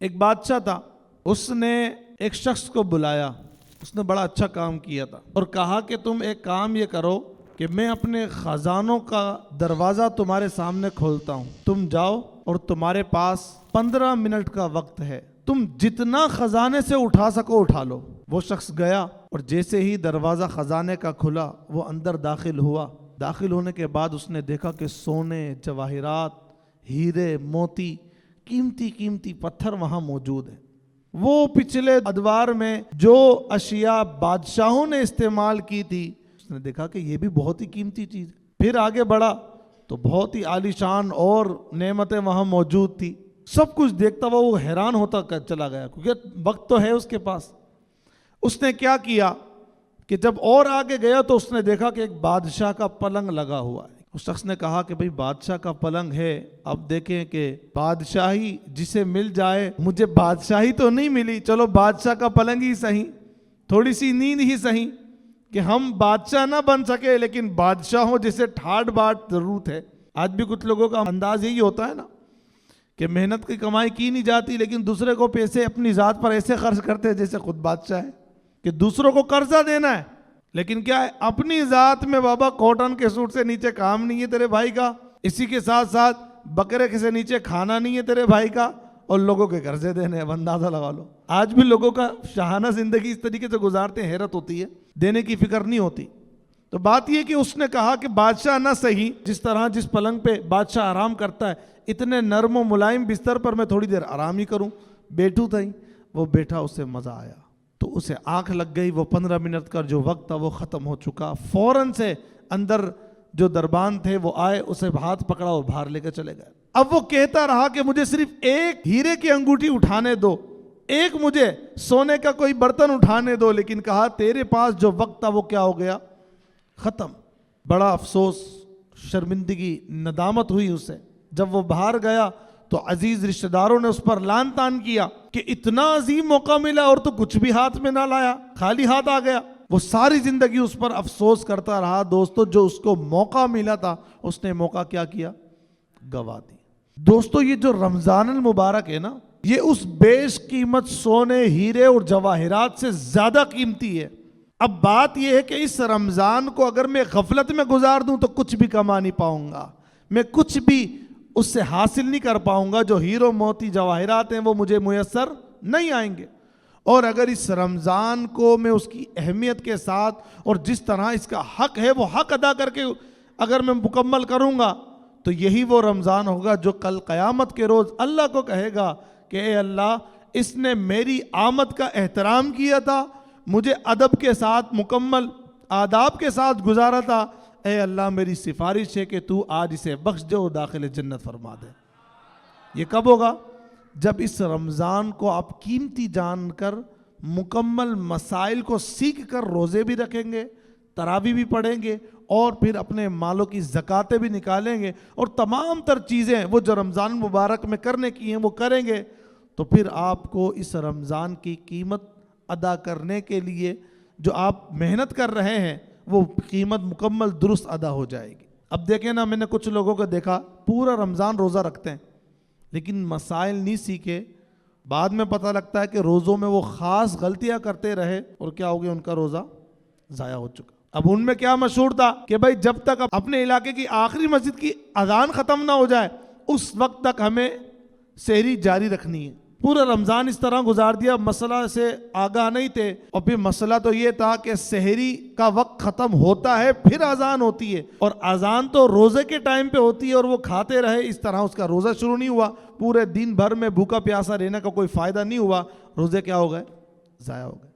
ایک بادشاہ تھا، اس نے ایک شخص کو بلایا، اس نے بڑا اچھا کام کیا تھا اور کہا کہ تم ایک کام یہ کرو کہ میں اپنے خزانوں کا دروازہ تمہارے سامنے کھولتا ہوں، تم جاؤ اور تمہارے پاس 15 منٹ کا وقت ہے، تم جتنا خزانے سے اٹھا سکو اٹھا لو۔ وہ شخص گیا اور جیسے ہی دروازہ خزانے کا کھلا وہ اندر داخل ہوا۔ داخل ہونے کے بعد اس نے دیکھا کہ سونے، جواہرات، ہیرے، موتی، قیمتی پتھر وہاں موجود ہیں۔ وہ پچھلے ادوار میں جو اشیاء بادشاہوں نے استعمال کی تھی اس نے دیکھا کہ یہ بھی بہت ہی قیمتی چیز ہے۔ پھر آگے بڑھا تو بہت ہی عالی شان اور نعمتیں وہاں موجود تھی۔ سب کچھ دیکھتا ہوا وہ حیران ہوتا چلا گیا کیونکہ وقت تو ہے اس کے پاس۔ اس نے کیا کیا کہ جب اور آگے گیا تو اس نے دیکھا کہ ایک بادشاہ کا پلنگ لگا ہوا ہے۔ اس شخص نے کہا کہ بھئی بادشاہ کا پلنگ ہے، اب دیکھیں کہ بادشاہی جسے مل جائے، مجھے بادشاہی تو نہیں ملی، چلو بادشاہ کا پلنگ ہی صحیح، تھوڑی سی نیند ہی صحیح، کہ ہم بادشاہ نہ بن سکے لیکن بادشاہوں جسے ٹھاٹ باٹ ضرورت ہے۔ آج بھی کچھ لوگوں کا انداز یہی ہوتا ہے نا کہ محنت کی کمائی کی نہیں جاتی لیکن دوسرے کو پیسے اپنی ذات پر ایسے خرچ کرتے ہیں جیسے خود بادشاہ ہے، کہ دوسروں کو قرضہ دینا ہے لیکن کیا ہے اپنی ذات میں بابا کاٹن کے سوٹ سے نیچے کام نہیں ہے تیرے بھائی کا، اسی کے ساتھ ساتھ بکرے کے سے نیچے کھانا نہیں ہے تیرے بھائی کا، اور لوگوں کے قرضے دینے ہیں۔ اندازہ لگا لو آج بھی لوگوں کا شاہانہ زندگی اس طریقے سے گزارتے ہیں، حیرت ہوتی ہے، دینے کی فکر نہیں ہوتی۔ تو بات یہ کہ اس نے کہا کہ بادشاہ نہ صحیح، جس طرح جس پلنگ پہ بادشاہ آرام کرتا ہے اتنے نرم و ملائم بستر پر میں تھوڑی دیر آرام ہی کروں، بیٹھوں تھا ہی۔ وہ بیٹھا، اسے مزہ آیا تو اسے آنکھ لگ گئی، وہ 15 منٹ کا جو وقت تھا وہ ختم ہو چکا۔ فوراً سے اندر جو دربان تھے وہ آئے، اسے ہاتھ پکڑا اور باہر لے کے چلے گئے۔ اب وہ کہتا رہا کہ مجھے صرف ایک ہیرے کی انگوٹھی اٹھانے دو، ایک مجھے سونے کا کوئی برتن اٹھانے دو، لیکن کہا تیرے پاس جو وقت تھا وہ کیا ہو گیا، ختم۔ بڑا افسوس، شرمندگی، ندامت ہوئی اسے۔ جب وہ باہر گیا تو عزیز رشتہ داروں نے اس پر لان تان کیا کہ اتنا عظیم موقع ملا اور تو کچھ بھی ہاتھ میں نہ لایا، خالی ہاتھ آ گیا۔ وہ ساری زندگی اس پر افسوس کرتا رہا۔ دوستو جو اس کو موقع ملا تھا اس نے موقع کیا کیا، گوا دی۔ دوستو یہ جو رمضان المبارک ہے نا، یہ اس بیش قیمت سونے، ہیرے اور جواہرات سے زیادہ قیمتی ہے۔ اب بات یہ ہے کہ اس رمضان کو اگر میں غفلت میں گزار دوں تو کچھ بھی کما نہیں پاؤں گا، میں کچھ بھی اس سے حاصل نہیں کر پاؤں گا، جو ہیرو موتی جواہرات ہیں وہ مجھے میسر نہیں آئیں گے۔ اور اگر اس رمضان کو میں اس کی اہمیت کے ساتھ اور جس طرح اس کا حق ہے وہ حق ادا کر کے اگر میں مکمل کروں گا تو یہی وہ رمضان ہوگا جو کل قیامت کے روز اللہ کو کہے گا کہ اے اللہ، اس نے میری آمد کا احترام کیا تھا، مجھے ادب کے ساتھ مکمل آداب کے ساتھ گزارا تھا، اے اللہ میری سفارش ہے کہ تو آج اسے بخش دے اور داخل جنت فرما دے۔ یہ کب ہوگا؟ جب اس رمضان کو آپ قیمتی جان کر مکمل مسائل کو سیکھ کر روزے بھی رکھیں گے، تراویح بھی پڑھیں گے اور پھر اپنے مالوں کی زکاتیں بھی نکالیں گے اور تمام تر چیزیں وہ جو رمضان مبارک میں کرنے کی ہیں وہ کریں گے، تو پھر آپ کو اس رمضان کی قیمت ادا کرنے کے لیے جو آپ محنت کر رہے ہیں وہ قیمت مکمل درست ادا ہو جائے گی۔ اب دیکھیں نا، میں نے کچھ لوگوں کو دیکھا پورا رمضان روزہ رکھتے ہیں لیکن مسائل نہیں سیکھے، بعد میں پتہ لگتا ہے کہ روزوں میں وہ خاص غلطیاں کرتے رہے اور کیا ہو گیا، ان کا روزہ ضائع ہو چکا۔ اب ان میں کیا مشہور تھا کہ بھائی جب تک اپنے علاقے کی آخری مسجد کی اذان ختم نہ ہو جائے اس وقت تک ہمیں سحری جاری رکھنی ہے۔ پورا رمضان اس طرح گزار دیا، مسئلہ سے آگاہ نہیں تھے، اور پھر مسئلہ تو یہ تھا کہ سحری کا وقت ختم ہوتا ہے پھر اذان ہوتی ہے، اور اذان تو روزے کے ٹائم پہ ہوتی ہے اور وہ کھاتے رہے، اس طرح اس کا روزہ شروع نہیں ہوا، پورے دن بھر میں بھوکا پیاسا رہنے کا کوئی فائدہ نہیں ہوا، روزے کیا ہو گئے، ضائع ہو گئے۔